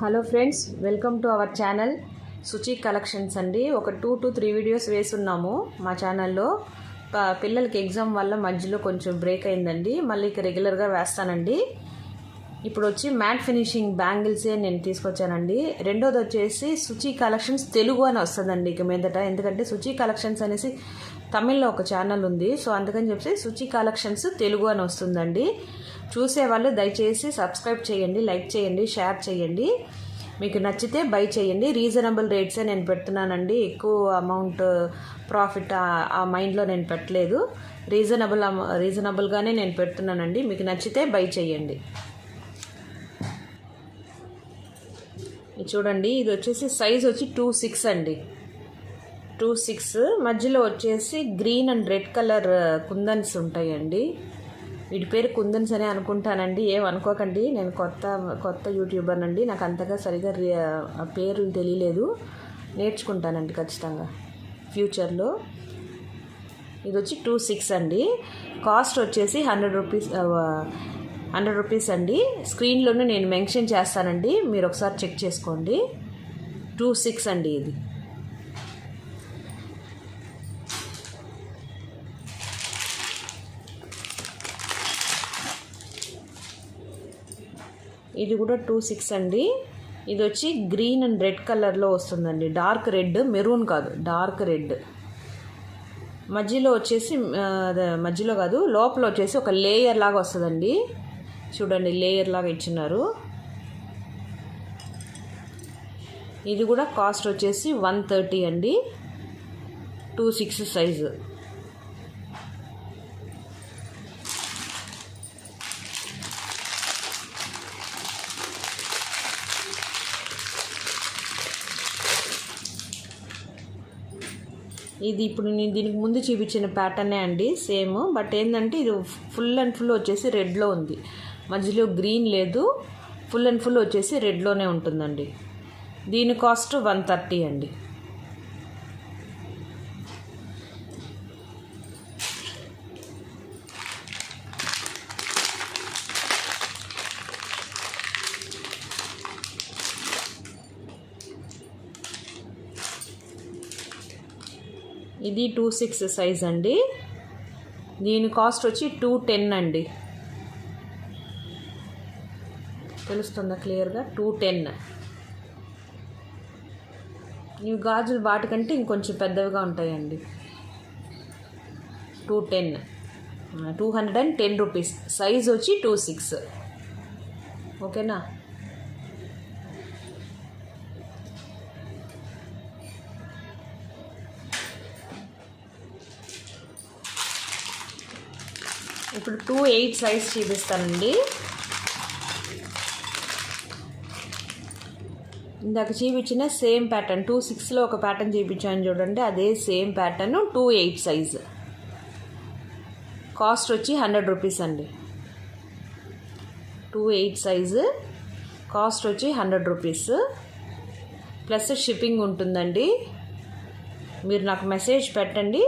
Hello friends, welcome to our channel Suchi collections అండి. ఒక 2 to 3 videos వేసున్నాము మా ఛానల్లో. పిల్లలకి ఎగ్జామ్ వల్ల మధ్యలో కొంచెం బ్రేక్ అయిందండి. మళ్ళీ ఇక రెగ్యులర్గా వేస్తానండి. ఇప్పుడు వచ్చి మ్యాట్ ఫినిషింగ్ బ్యాంగిల్సే నేను తీసుకొచ్చానండి. రెండోది వచ్చేసి సుచి కలెక్షన్స్ తెలుగు అని వస్తుందండి ఇక మీదట. ఎందుకంటే సుచి కలెక్షన్స్ అనేసి తమిళ్లో ఒక ఛానల్ ఉంది. సో అందుకని చెప్పి సుచి కలెక్షన్స్ తెలుగు అని వస్తుందండి. చూసేవాళ్ళు దయచేసి సబ్స్క్రైబ్ చేయండి, లైక్ చేయండి, షేర్ చేయండి. మీకు నచ్చితే బై చేయండి. రీజనబుల్ రేట్సే నేను పెడుతున్నానండి. ఎక్కువ అమౌంట్ ప్రాఫిట్ ఆ మైండ్లో నేను పెట్టలేదు. రీజనబుల్గానే నేను పెడుతున్నానండి. మీకు నచ్చితే బై చేయండి. ఇది చూడండి, ఇది వచ్చేసి సైజ్ వచ్చి 2.6 అండి. 2.6 మధ్యలో వచ్చేసి గ్రీన్ అండ్ రెడ్ కలర్ కుందన్స్ ఉంటాయండి. వీటి పేరు కుందన్స్ అనే అనుకుంటానండి, ఏమనుకోకండి. నేను కొత్త యూట్యూబర్ అండి. నాకు అంతగా సరిగా పేర్లు తెలియలేదు. నేర్చుకుంటానండి ఖచ్చితంగా ఫ్యూచర్లో. ఇది వచ్చి 2.6 అండి. కాస్ట్ వచ్చేసి 100 రూపీస్ అండి. స్క్రీన్లోనే నేను మెన్షన్ చేస్తానండి, మీరు ఒకసారి చెక్ చేసుకోండి. 2.6 అండి ఇది. ఇది కూడా 2.6 అండి. ఇది వచ్చి గ్రీన్ అండ్ రెడ్ కలర్లో వస్తుందండి. డార్క్ రెడ్, మెరూన్ కాదు, డార్క్ రెడ్. మధ్యలో వచ్చేసి మధ్యలో కాదు, లోపల వచ్చేసి ఒక లేయర్ లాగా వస్తుందండి. చూడండి, లేయర్ లాగా ఇచ్చినారు. ఇది కూడా కాస్ట్ వచ్చేసి 130 అండి. 2.6 సైజు. ఇది ఇప్పుడు నేను దీనికి ముందు చూపించిన ప్యాటర్నే అండి, సేమ్. బట్ ఏంటంటే ఇది ఫుల్ అండ్ ఫుల్ వచ్చేసి రెడ్లో ఉంది. మధ్యలో గ్రీన్ లేదు. ఫుల్ అండ్ ఫుల్ వచ్చేసి రెడ్లోనే ఉంటుందండి. దీని కాస్ట్ 130 అండి. ఇది 2.6 సైజ్ అండి. దీని కాస్ట్ వచ్చి 210 అండి. తెలుస్తుందా క్లియర్గా? 210. ఇవి గాజులు వాటికంటే ఇంకొంచెం పెద్దవిగా ఉంటాయండి. 210 రూపీస్. సైజ్ వచ్చి 2.6. ఓకేనా? ఇప్పుడు 2.8 సైజ్ చూపిస్తానండి. ఇందాక చూపించిన సేమ్ ప్యాటర్న్ 2.6లో ఒక ప్యాటర్న్ చూపించాను చూడండి, అదే సేమ్ ప్యాటర్న్ 2.8 సైజ్. కాస్ట్ వచ్చి 100 రూపీస్ అండి. 2.8 సైజు కాస్ట్ వచ్చి 100 రూపీస్ ప్లస్ షిప్పింగ్ ఉంటుందండి. మీరు నాకు మెసేజ్ పెట్టండి,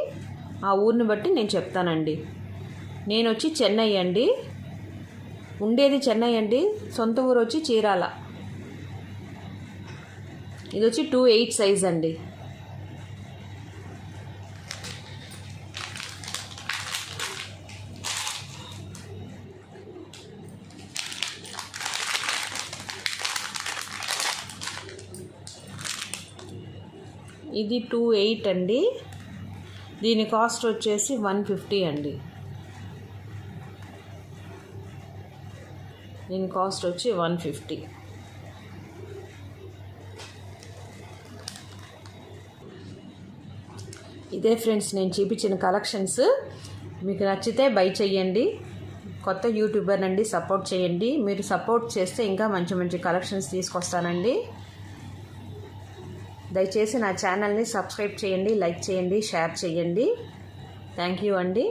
ఆ ఊరిని బట్టి నేను చెప్తానండి. నేను వచ్చి చెన్నై అండి, ఉండేది చెన్నై అండి, సొంత ఊరు వచ్చి చీరాల. ఇది వచ్చి 2.8 సైజ్ అండి. ఇది 2.8 అండి. దీని కాస్ట్ వచ్చేసి 150 అండి. దీని కాస్ట్ వచ్చి 150. ఇదే ఫ్రెండ్స్ నేను చూపించిన కలెక్షన్స్. మీకు నచ్చితే బై చేయండి. కొత్త యూట్యూబర్ అండి, సపోర్ట్ చేయండి. మీరు సపోర్ట్ చేస్తే ఇంకా మంచి మంచి కలెక్షన్స్ తీసుకొస్తానండి. దయచేసి నా ఛానల్ని సబ్స్క్రైబ్ చేయండి, లైక్ చేయండి, షేర్ చేయండి. థ్యాంక్ యూ అండి.